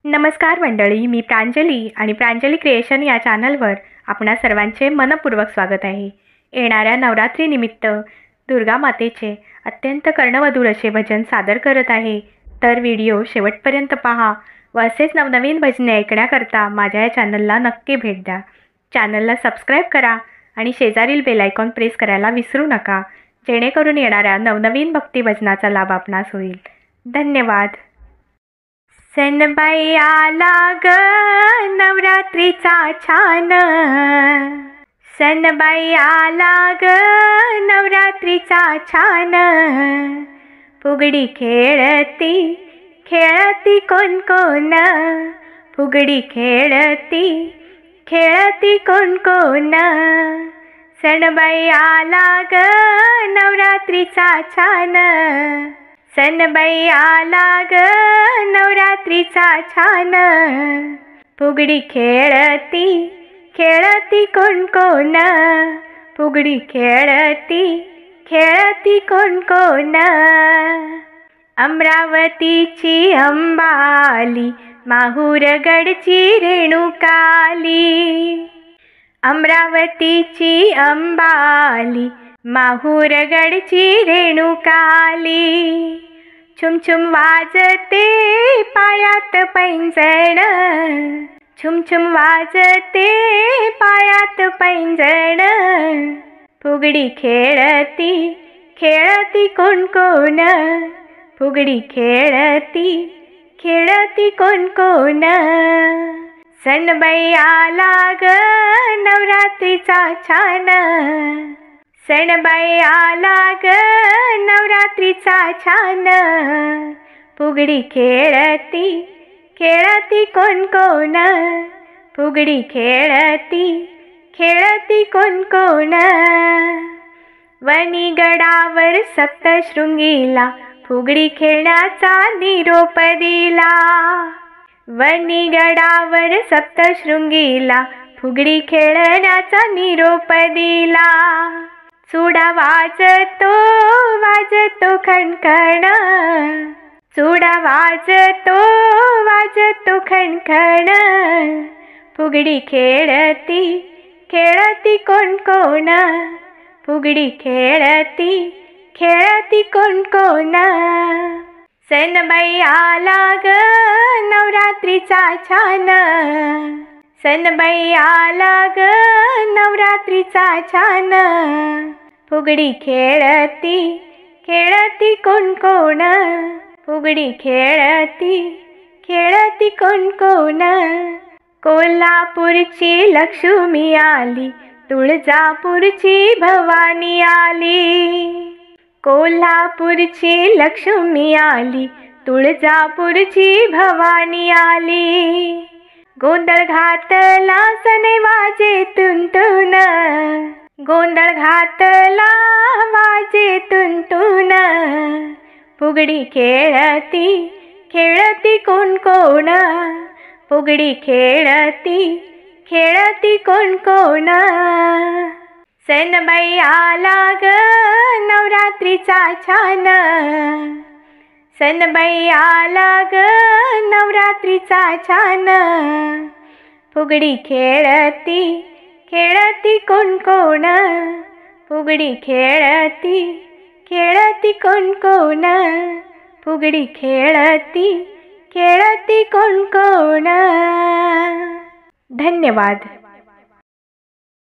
नमस्कार मंडळी, मी प्रांजली आणि प्रांजली क्रिएशन या चॅनलवर आपणा सर्वांचे मनपूर्वक स्वागत आहे। येणाऱ्या नवरात्रीनिमित्त दुर्गा मातेचे अत्यंत कर्णमधुर असे भजन सादर करत आहे। तर व्हिडिओ शेवटपर्यंत पहा व असेच नवनवीन भजने ऐकण्याकरता माझ्या या चॅनलला नक्की भेट द्या। चॅनलला सबस्क्राईब करा आणि शेजारील बेल आयकॉन प्रेस करायला विसरू नका, जेणेकरून येणाऱ्या नवनवीन भक्ती भजनाचा लाभ आपणास होईल। धन्यवाद। सणबाई आला ग नवरात्रीचा छान, सणबाई आला ग नवरात्रीचा छान। फुगडी खेळती खेळती कोण कोण, फुगडी खेळती खेळती कोण कोण। सणबाई आला ग नवरात्रीचा छान, सणबाई आला ग नवरात्रीचा छान। फुगडी खेळती खेळती कोण कोण, फुगडी खेळती खेळती कोण कोण। अमरावतीची अंबाली, माहूरगडची रेणुकाली, अमरावतीची अंबाली, माहूरगडची रेणुकाली। छुम छुम वाजते पायात पैंजण, छुम छुम वाजते पायात पैंजण। फुगडी खेळती खेळती कोण कोण, फुगडी खेळती खेळती कोण कोण। सणबाई आला ग नवरात्रीचा छान, सणबाई आला ग नवरात्रीचा छान। फुगडी खेळती खेळती कोण कोण, फुगडी खेळती खेळती कोण कोण। वणीगडावर सप्तशृंगीला फुगडी खेळण्याचा निरोप दिला, वणीगडावर सप्तशृंगीला फुगडी खेळण्याचा निरोप दिला। चुडा वाजतो वाजतो खणखण, चुडा वाजतो वाजतो खणखण। फुगडी खेळती खेळती कोण कोण, फुगडी खेळती खेळती कोण कोण। सणबाई आला ग नवरात्रीचा छान, सणबाई आला ग नवरात्रीचा छान। फुगडी खेळती खेळती कोण कोण, फुगडी खेळती खेळती कोण कोण। कोल्हापूरची लक्ष्मी आली, तुळजापूरची भवानी आली, कोल्हापूरची लक्ष्मी आली, तुळजापूरची भवानी आली। गोंधळ घातला सने वाजे तुंतुन, गोंधळ घातला वाजे तुंतुन। फुगडी खेळती खेळती कोण कोण, फुगडी खेळती खेळती कोण कोण। सणबाई आला ग नवरात्रीचा छान, सणबाई आला ग नवरात्रीचा छान। फुगडी खेळती खेळती कोण कोण, फुगडी खेळती खेळती कोण कोण। फुगडी खेळती खेळती कोण कोण। धन्यवाद।